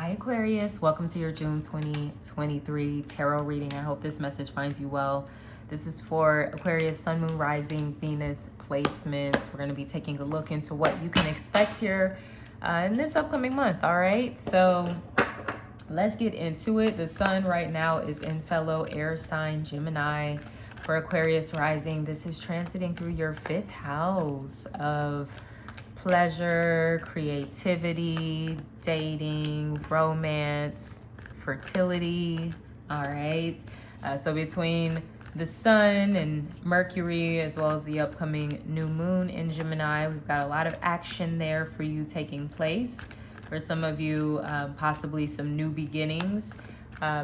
Hi Aquarius, welcome to your June 2023 tarot reading. I hope this message finds you well. This is for Aquarius Sun, Moon, Rising, Venus placements. We're going to be taking a look into what you can expect here in this upcoming month, all right? So let's get into it. The Sun right now is in fellow air sign Gemini. For Aquarius Rising, this is transiting through your 5th house of pleasure, creativity, dating, romance, fertility. All right. So between the Sun and Mercury, as well as the upcoming new moon in Gemini, we've got a lot of action there for you taking place. For some of you, possibly some new beginnings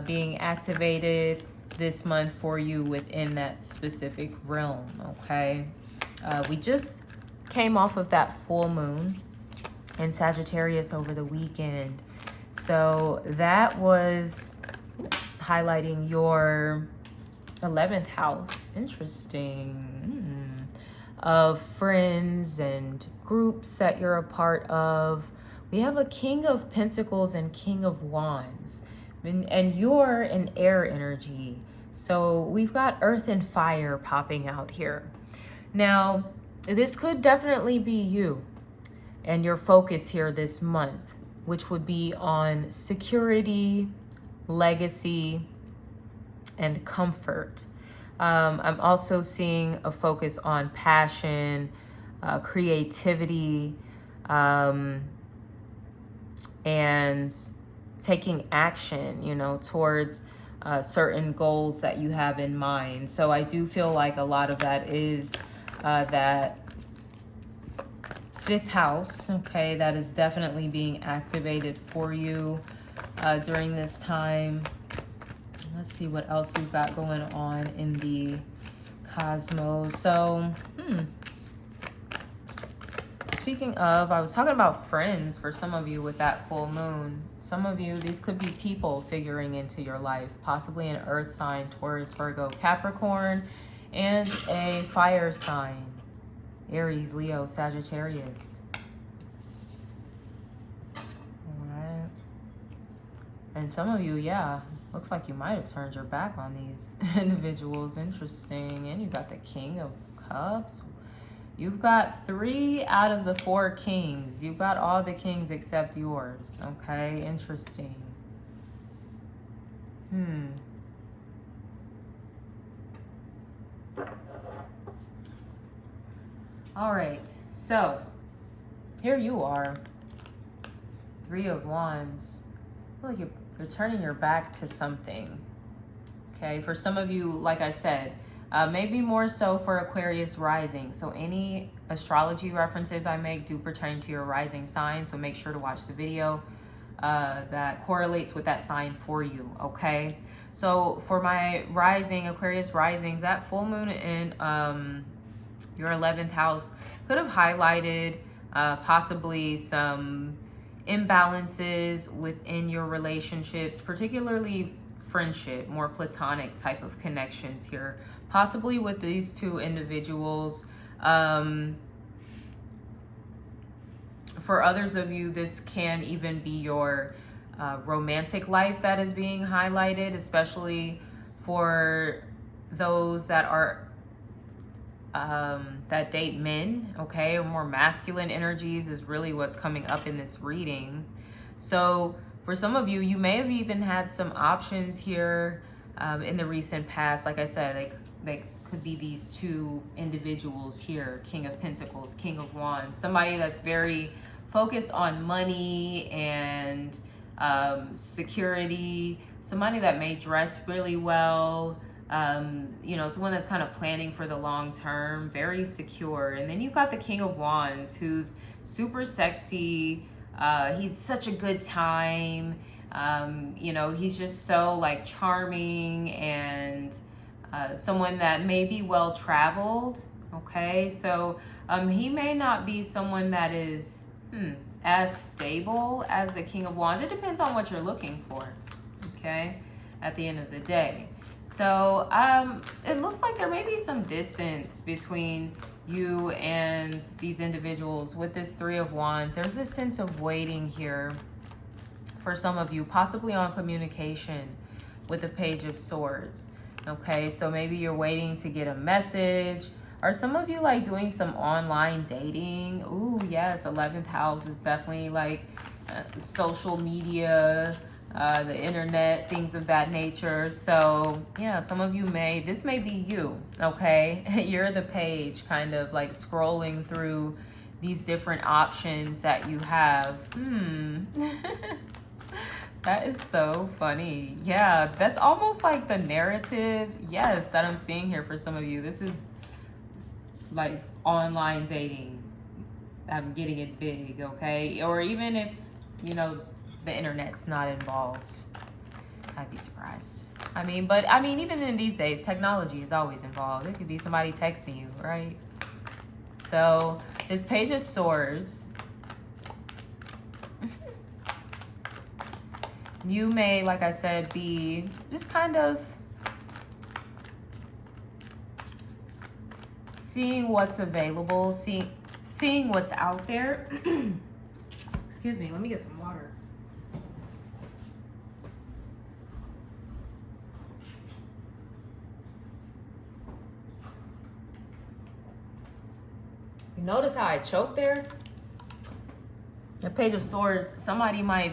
being activated this month for you within that specific realm. Okay. We just came off of that full moon in Sagittarius over the weekend. So that was highlighting your 11th house. Interesting. Of friends and groups that you're a part of. We have a King of Pentacles and King of Wands. And you're an air energy. So we've got earth and fire popping out here. Now, this could definitely be you and your focus here this month, which would be on security, legacy, and comfort. I'm also seeing a focus on passion, creativity, and taking action, towards certain goals that you have in mind. So I do feel like a lot of that is that 5th house, okay, that is definitely being activated for you during this time. Let's see what else we've got going on in the cosmos. So, speaking of, I was talking about friends for some of you with that full moon. Some of you, these could be people figuring into your life, possibly an earth sign, Taurus, Virgo, Capricorn, and a fire sign, Aries, Leo, Sagittarius. All right. And some of you, yeah, looks like you might have turned your back on these individuals. Interesting. And you got the King of Cups. You've got 3 out of the 4 kings. You've got all the kings except yours. Okay, interesting. All right, so here you are, 3 of Wands. I feel like you're turning your back to something. Okay, for some of you, like I said, maybe more so for Aquarius rising. So any astrology references I make do pertain to your rising sign. So make sure to watch the video that correlates with that sign for you. Okay. So for my rising, Aquarius rising, that full moon in your 11th house could have highlighted possibly some imbalances within your relationships, particularly friendship, more platonic type of connections here, possibly with these 2 individuals. For others of you, this can even be your romantic life that is being highlighted, especially for those that are that date men, okay, or more masculine energies is really what's coming up in this reading. So for some of you, you may have even had some options here in the recent past. Like I said, they could be these 2 individuals here, King of Pentacles, King of Wands, somebody that's very focused on money and security, somebody that may dress really well, someone that's kind of planning for the long term, very secure. And then you've got the King of Wands, who's super sexy. He's such a good time. He's just so like charming and someone that may be well traveled. Okay, so he may not be someone that is as stable as the King of Wands. It depends on what you're looking for. Okay, at the end of the day. So it looks like there may be some distance between you and these individuals with this 3 of Wands. There's a sense of waiting here for some of you, possibly on communication with the Page of Swords. Okay, so maybe you're waiting to get a message, or some of you like doing some online dating. Ooh, yes, 11th house is definitely like social media, the internet, things of that nature. So yeah, some of you this may be you, okay? You're the page, kind of like scrolling through these different options that you have. That is so funny. Yeah, that's almost like the narrative, yes, that I'm seeing here for some of you. This is like online dating. I'm getting it big, okay? Or even if, you know, the internet's not involved, I'd be surprised. I mean, even in these days, technology is always involved. It could be somebody texting you, right? So this Page of Swords, you may, like I said, be just kind of seeing what's available, seeing what's out there. Excuse me, let me get some water. You notice how I choked there? The Page of Swords, somebody might,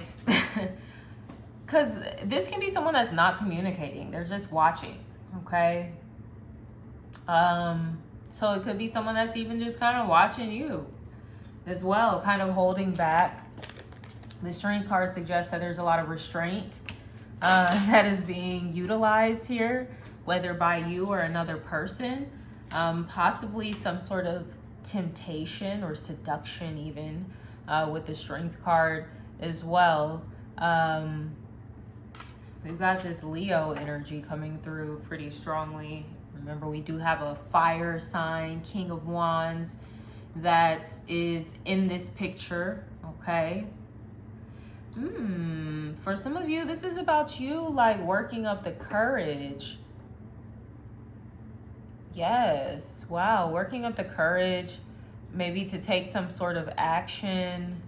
because this can be someone that's not communicating. They're just watching, okay? So it could be someone that's even just kind of watching you as well, kind of holding back. The Strength card suggests that there's a lot of restraint that is being utilized here, whether by you or another person. Possibly some sort of temptation or seduction even with the Strength card as well. We've got this Leo energy coming through pretty strongly. Remember, we do have a fire sign, King of Wands, that is in this picture, okay? For some of you, this is about you like working up the courage. Yes, wow, working up the courage, maybe to take some sort of action.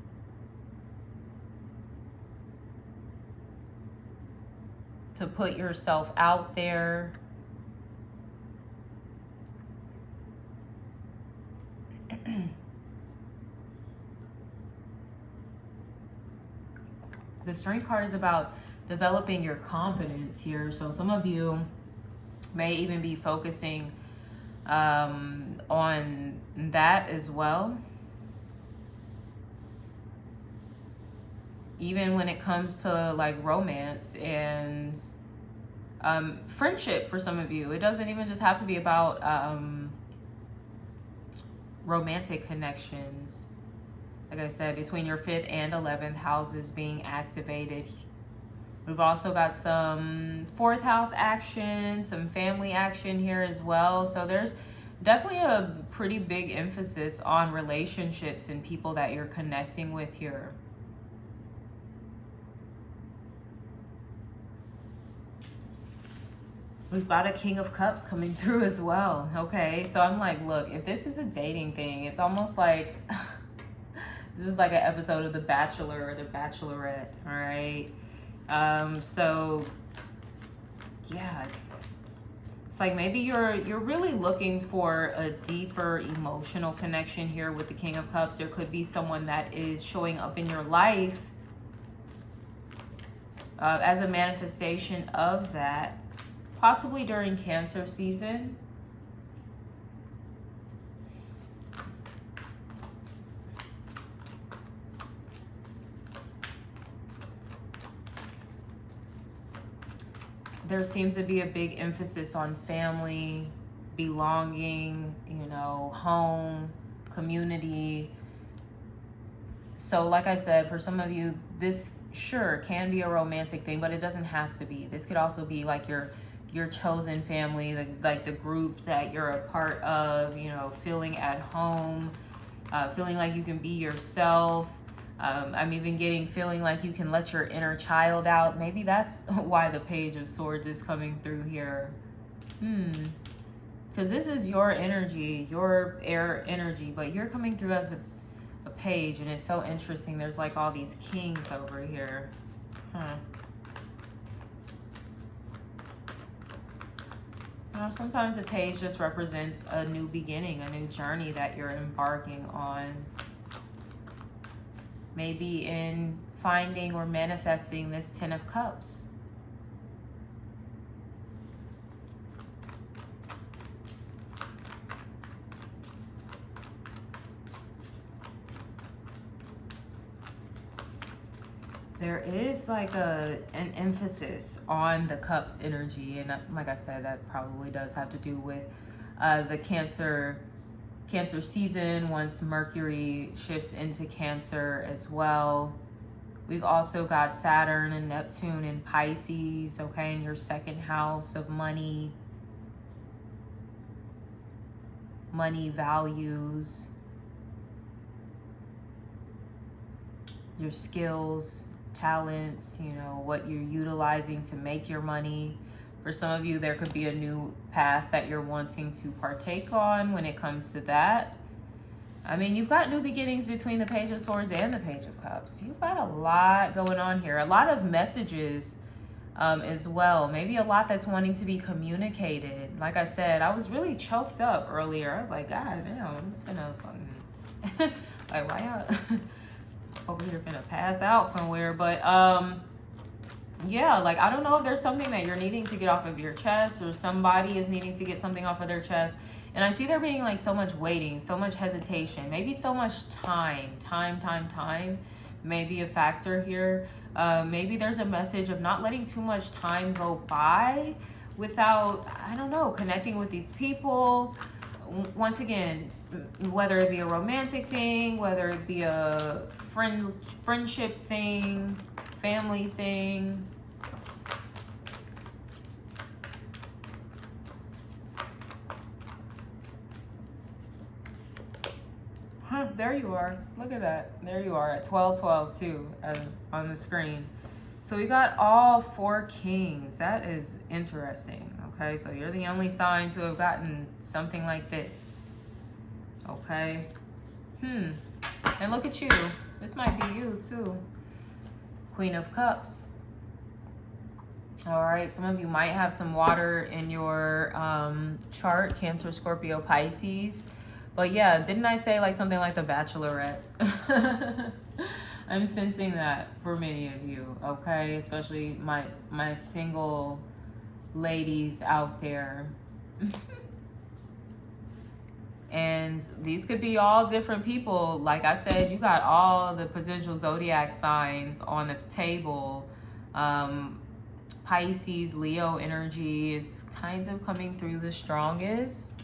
To put yourself out there. The Strength card is about developing your confidence here. So some of you may even be focusing on that as well. Even when it comes to like romance and friendship for some of you. It doesn't even just have to be about romantic connections. Like I said, between your 5th and 11th houses being activated. We've also got some 4th house action, some family action here as well. So there's definitely a pretty big emphasis on relationships and people that you're connecting with here. We've got a King of Cups coming through as well. Okay, so I'm like, look, if this is a dating thing, it's almost like this is like an episode of The Bachelor or The Bachelorette, all right? So yeah, it's like maybe you're really looking for a deeper emotional connection here with the King of Cups. There could be someone that is showing up in your life as a manifestation of that, possibly during Cancer season. There seems to be a big emphasis on family, belonging, you know, home, community. So like I said, for some of you, this sure can be a romantic thing, but it doesn't have to be. This could also be like your chosen family, like the group that you're a part of, you know, feeling at home, feeling like you can be yourself. I'm even getting feeling like you can let your inner child out. Maybe that's why the Page of Swords is coming through here. Because this is your energy, your air energy, but you're coming through as a page, and it's so interesting. There's like all these kings over here. Now, sometimes a page just represents a new beginning, a new journey that you're embarking on. Maybe in finding or manifesting this Ten of Cups. There is like an emphasis on the Cups energy, and like I said, that probably does have to do with the Cancer season once Mercury shifts into Cancer as well. We've also got Saturn and Neptune in Pisces, okay, in your second house of money, values, your skills, talents, you know, what you're utilizing to make your money. For some of you, there could be a new path that you're wanting to partake on when it comes to that. I mean, you've got new beginnings between the Page of Swords and the Page of Cups. You've got a lot going on here. A lot of messages as well. Maybe a lot that's wanting to be communicated. Like I said, I was really choked up earlier. I was like, God damn, I'm finna fucking... like, why y'all... over here finna pass out somewhere. But yeah, like, I don't know if there's something that you're needing to get off of your chest, or somebody is needing to get something off of their chest. And I see there being like so much waiting, so much hesitation, maybe so much time may be a factor here. Maybe there's a message of not letting too much time go by without, I don't know, connecting with these people. Once again, whether it be a romantic thing, whether it be a friendship thing, family thing. Huh, there you are. Look at that. There you are at 12:12 too, on the screen. So we got all 4 kings. That is interesting. Okay, so you're the only sign to have gotten something like this. Okay. And look at you. This might be you too. Queen of Cups. All right, some of you might have some water in your chart, Cancer, Scorpio, Pisces. But yeah, didn't I say like something like the Bachelorette? I'm sensing that for many of you, okay? Especially my single ladies out there. And these could be all different people. Like I said, you got all the potential zodiac signs on the table. Pisces, Leo energy is kind of coming through the strongest.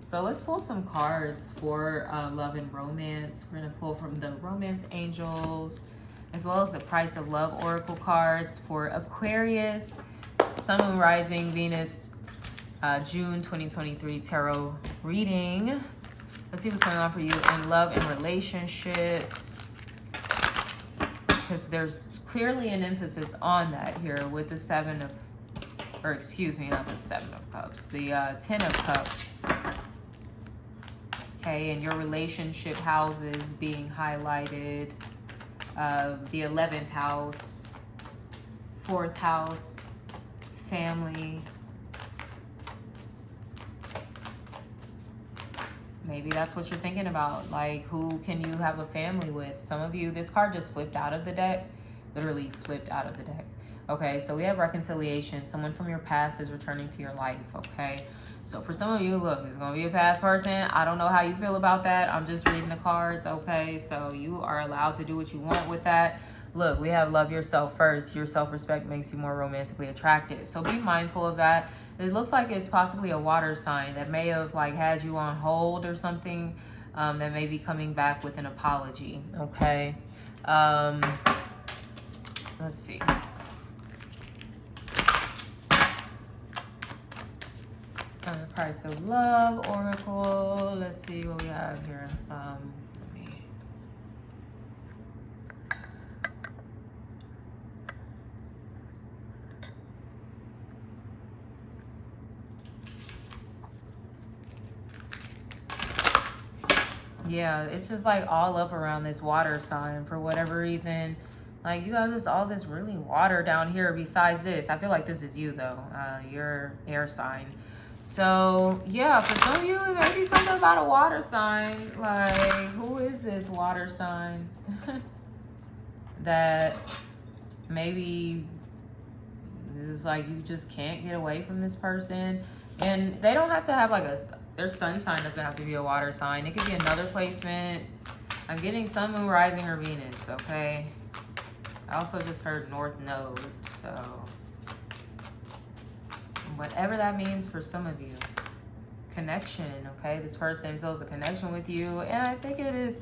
So let's pull some cards for love and romance. We're going to pull from the Romance Angels, as well as the Price of Love Oracle cards for Aquarius, Sun, Moon, Rising, Venus, June 2023 tarot reading. Let's see what's going on for you in love and relationships, because there's clearly an emphasis on that here with the not the 7 of Cups, the 10 of Cups. Okay, and your relationship houses being highlighted, the 11th house, 4th house, family. Maybe that's what you're thinking about. Like, who can you have a family with? Some of you, this card just flipped out of the deck, literally flipped out of the deck. Okay, so we have reconciliation. Someone from your past is returning to your life, okay? So for some of you, look, it's going to be a past person. I don't know how you feel about that. I'm just reading the cards, okay? So you are allowed to do what you want with that. Look, we have love yourself first. Your self-respect makes you more romantically attractive. So be mindful of that. It looks like it's possibly a water sign that may have like had you on hold or something, that may be coming back with an apology, okay? Let's see. Price of Love Oracle. Let's see what we have here. Yeah, it's just like all up around this water sign for whatever reason. Like, you got just all this really water down here besides this. I feel like this is you, though. Your air sign. So, yeah, for some of you, it may be something about a water sign. Like, who is this water sign? That maybe it's like you just can't get away from this person. And they don't have to have like their sun sign doesn't have to be a water sign. It could be another placement. I'm getting sun, moon, rising, or Venus, okay? I also just heard North Node, so whatever that means for some of you. Connection, okay? This person feels a connection with you, and I think it is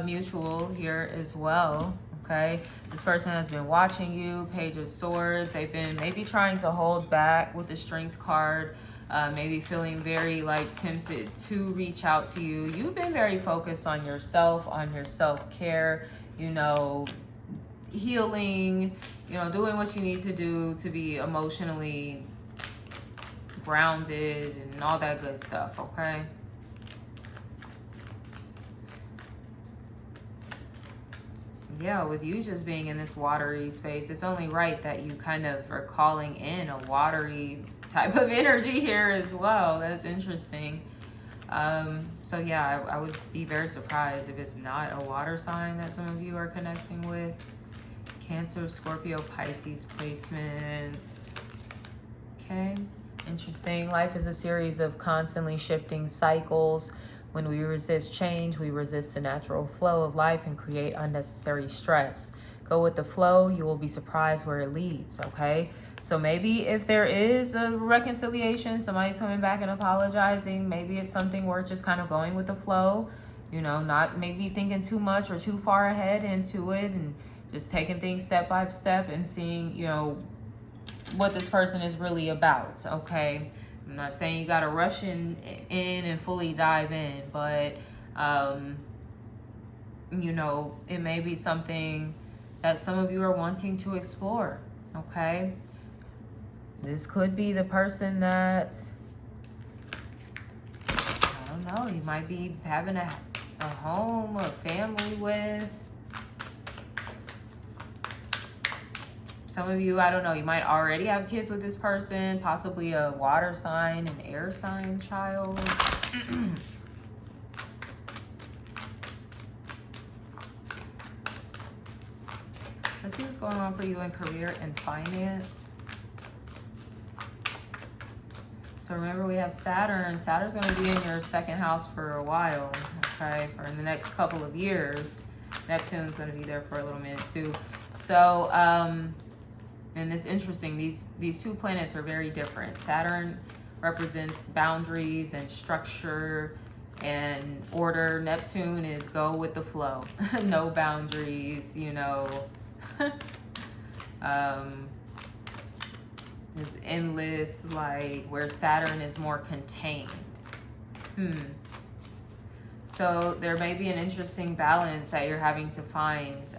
mutual here as well, okay? This person has been watching you, Page of Swords. They've been maybe trying to hold back with the Strength card, maybe feeling very like tempted to reach out to you. You've been very focused on yourself, on your self-care, you know, healing, you know, doing what you need to do to be emotionally grounded and all that good stuff, okay? Yeah, with you just being in this watery space, it's only right that you kind of are calling in a watery type of energy here as well. That's interesting. So yeah, I would be very surprised if it's not a water sign that some of you are connecting with. Cancer, Scorpio, Pisces placements. Okay, interesting. Life is a series of constantly shifting cycles. When we resist change, we resist the natural flow of life and create unnecessary stress. Go with the flow, you will be surprised where it leads, okay? So maybe if there is a reconciliation, somebody's coming back and apologizing, maybe it's something worth just kind of going with the flow, you know, not maybe thinking too much or too far ahead into it, and just taking things step by step and seeing, you know, what this person is really about, okay? I'm not saying you got to rush in and fully dive in, but, you know, it may be something that some of you are wanting to explore, okay? This could be the person that, I don't know, you might be having a home or family with. Some of you, I don't know, you might already have kids with this person, possibly a water sign, an air sign child. Let's see what's going on for you in career and finance. So remember, we have Saturn. Saturn's going to be in your second house for a while, okay, for the next couple of years. Neptune's going to be there for a little minute too. So, and it's interesting, these two planets are very different. Saturn represents boundaries and structure and order. Neptune is go with the flow. No boundaries, you know. It's endless, like where Saturn is more contained. So there may be an interesting balance that you're having to find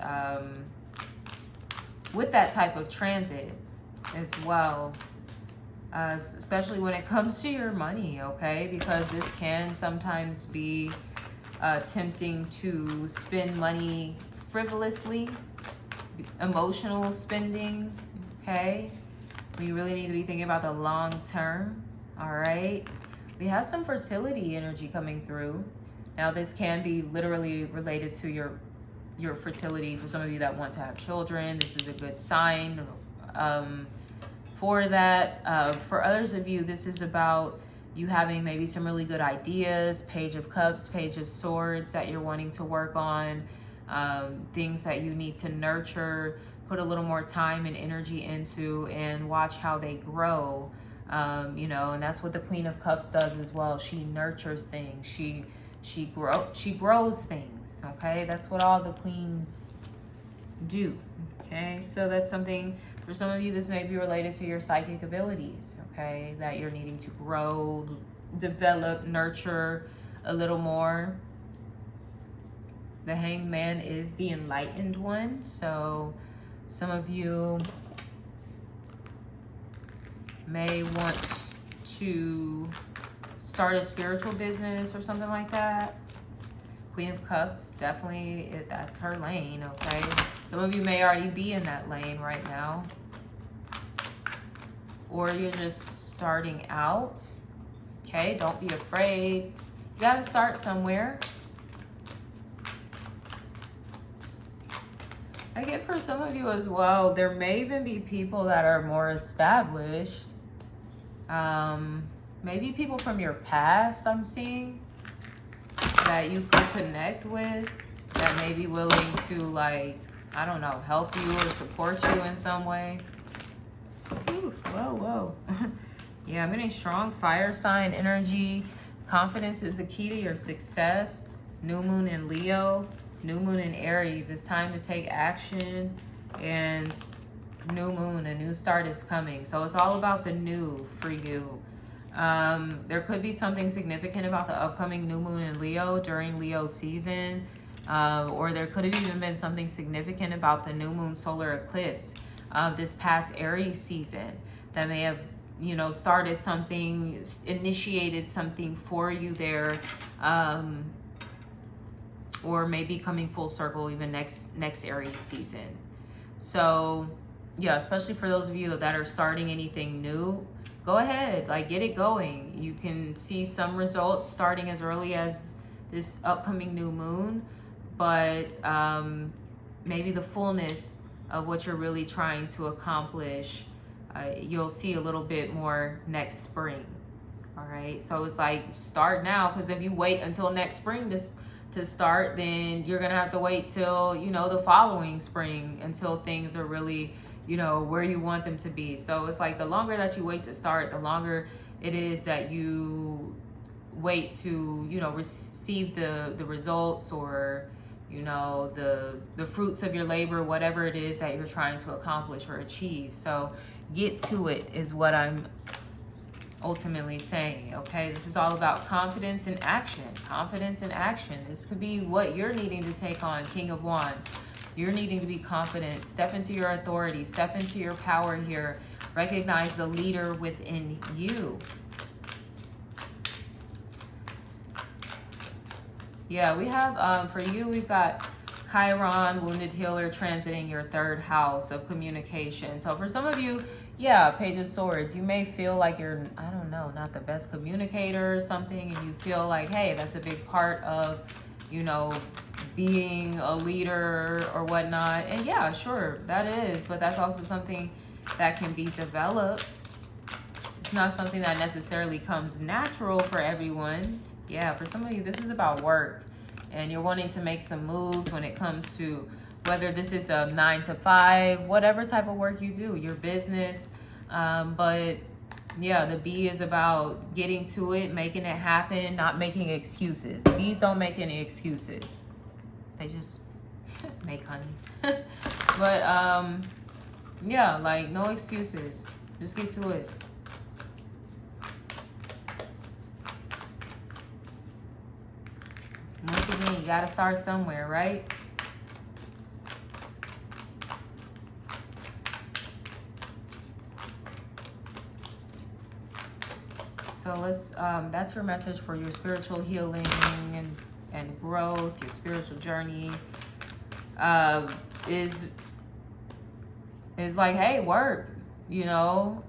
with that type of transit as well, especially when it comes to your money, okay? Because this can sometimes be tempting to spend money frivolously, emotional spending, okay? We really need to be thinking about the long term, all right? We have some fertility energy coming through. Now, this can be literally related to your fertility. For some of you that want to have children, this is a good sign for that. For others of you, this is about you having maybe some really good ideas, Page of Cups, Page of Swords that you're wanting to work on, things that you need to nurture, put a little more time and energy into, and watch how they grow. You know, and that's what the Queen of Cups does as well. She nurtures things. She grows things, okay? That's what all the queens do, okay? So that's something, for some of you, this may be related to your psychic abilities, okay? That you're needing to grow, develop, nurture a little more. The Hanged Man is the enlightened one, so some of you may want to start a spiritual business or something like that. Queen of Cups, definitely, that's her lane, okay? Some of you may already be in that lane right now. Or you're just starting out. Okay, don't be afraid. You gotta start somewhere. I get for some of you as well, there may even be people that are more established. Maybe people from your past I'm seeing that you could connect with, that may be willing to, like, I don't know, help you or support you in some way. Ooh, whoa. Yeah, I'm getting strong fire sign energy. Confidence is the key to your success. New moon in Leo, new moon in Aries. It's time to take action. And new moon, a new start is coming. So it's all about the new for you. There could be something significant about the upcoming new moon in Leo during Leo season. Or there could have even been something significant about the new moon solar eclipse this past Aries season that may have, you know, started something, initiated something for you there, or maybe coming full circle even next Aries season. So yeah, especially for those of you that are starting anything new, go ahead, like, get it going. You can see some results starting as early as this upcoming new moon, but maybe the fullness of what you're really trying to accomplish, you'll see a little bit more next spring. All right, so it's like, start now, because if you wait until next spring to start, then you're gonna have to wait till, you know, the following spring until things are really, you know, where you want them to be. So it's like, the longer that you wait to start, the longer it is that you wait to, you know, receive the results, or, you know, the fruits of your labor, whatever it is that you're trying to accomplish or achieve. So get to it is what I'm ultimately saying. Okay, this is all about confidence and action. Confidence and action. This could be what you're needing to take on. King of Wands, you're needing to be confident. Step into your authority, step into your power here. Recognize the leader within you. Yeah, we have, for you, we've got Chiron, Wounded Healer, transiting your third house of communication. So for some of you, yeah, Page of Swords, you may feel like you're, I don't know, not the best communicator or something, and you feel like, hey, that's a big part of, you know, being a leader or whatnot. And yeah, sure, that is, but that's also something that can be developed. It's not something that necessarily comes natural for everyone. Yeah, for some of you, this is about work, and you're wanting to make some moves when it comes to whether this is a 9 to 5, whatever type of work you do, your business. But yeah, the B is about getting to it, making it happen, not making excuses. The B's don't make any excuses. They just make honey. But yeah, like, no excuses. Just get to it. Once again, you gotta start somewhere, right? So let's, that's your message for your spiritual healing and growth, your spiritual journey. Is like, hey, work, you know.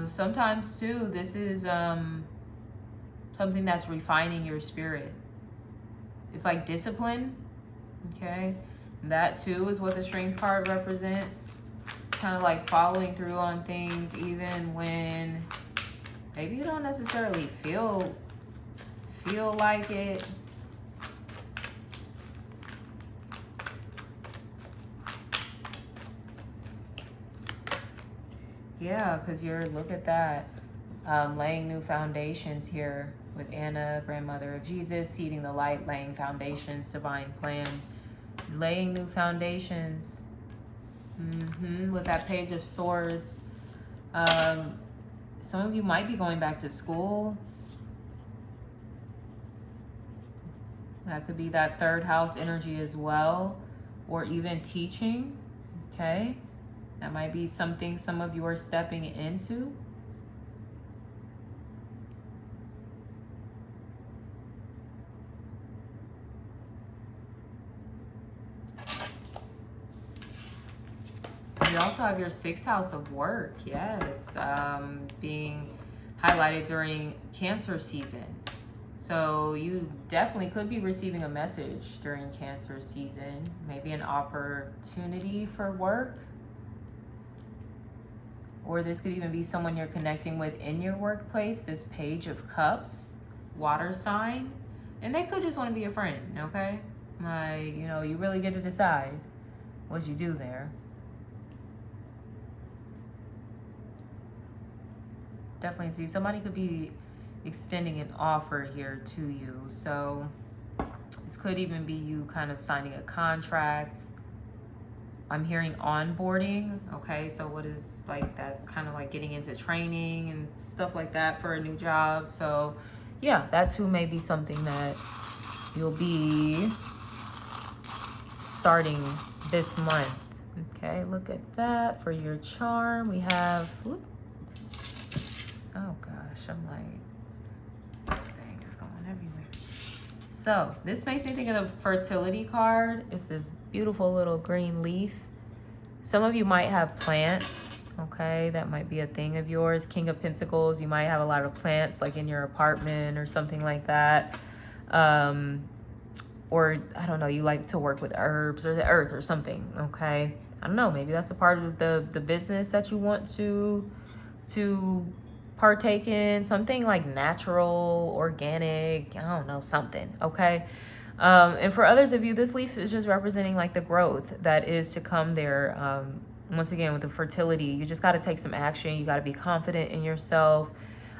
Sometimes too, this is something that's refining your spirit. It's like discipline, okay? That too is what the Strength card represents. It's kind of like following through on things even when maybe you don't necessarily feel like it. Yeah, because look at that. Laying new foundations here with Anna, grandmother of Jesus, seeding the light, laying foundations, divine plan. Laying new foundations. With that Page of Swords. Some of you might be going back to school. That could be that third house energy as well. Or even teaching, okay? That might be something some of you are stepping into. you also have your 6th house of work. Yes. Being highlighted during Cancer season. So you definitely could be receiving a message during Cancer season. Maybe an opportunity for work. Or this could even be someone you're connecting with in your workplace. This Page of Cups, water sign. And they could just want to be a friend, okay? Like, you know, you really get to decide what you do there. Definitely see somebody could be extending an offer here to you. So this could even be you kind of signing a contract. I'm hearing onboarding. Okay, so what is like that, kind of like getting into training and stuff like that for a new job. So yeah, that too may be something that you'll be starting this month. Okay, look at that for your charm. We have, oh gosh, I'm like, this thing is going everywhere. So this makes me think of the fertility card. It's this beautiful little green leaf. Some of you might have plants, okay? That might be a thing of yours. King of Pentacles, you might have a lot of plants like in your apartment or something like that. Or I don't know, you like to work with herbs or the earth or something, okay? I don't know, maybe that's a part of the business that you want to partake in, something like natural, organic, I don't know, something, okay? And for others of you, this leaf is just representing like the growth that is to come there. Once again, with the fertility, you just got to take some action. You got to be confident in yourself.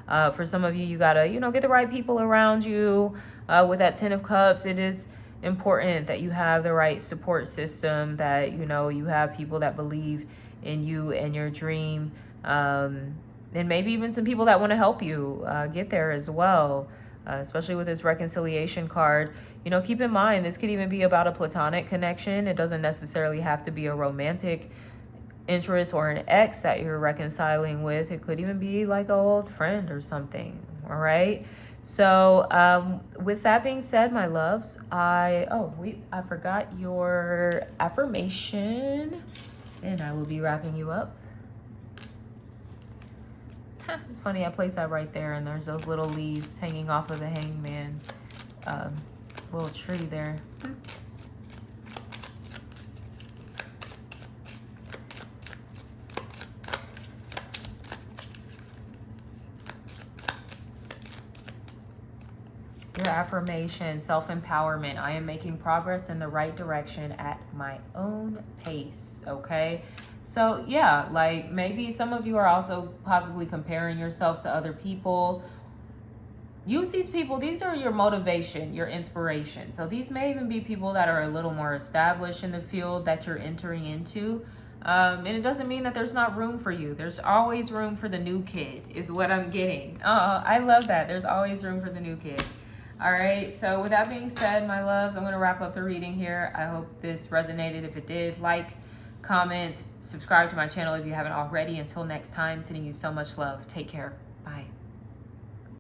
For some of you, you got to, you know, get the right people around you. With that 10 of Cups, it is important that you have the right support system, that, you know, you have people that believe in you and your dream. And maybe even some people that want to help you get there as well. Especially with this reconciliation card, you know, keep in mind, this could even be about a platonic connection. It doesn't necessarily have to be a romantic interest or an ex that you're reconciling with. It could even be like an old friend or something. All right. So with that being said, my loves, I forgot your affirmation, and I will be wrapping you up. It's funny, I placed that right there, and there's those little leaves hanging off of the hangman little tree there. Your affirmation, self-empowerment. I am making progress in the right direction at my own pace, okay? So yeah, like maybe some of you are also possibly comparing yourself to other people. Use these people, these are your motivation, your inspiration. So these may even be people that are a little more established in the field that you're entering into. And it doesn't mean that there's not room for you. There's always room for the new kid is what I'm getting. I love that. There's always room for the new kid. All right, so with that being said, my loves, I'm going to wrap up the reading here. I hope this resonated. If it did, like, comment, subscribe to my channel if you haven't already. Until next time, sending you so much love. Take care.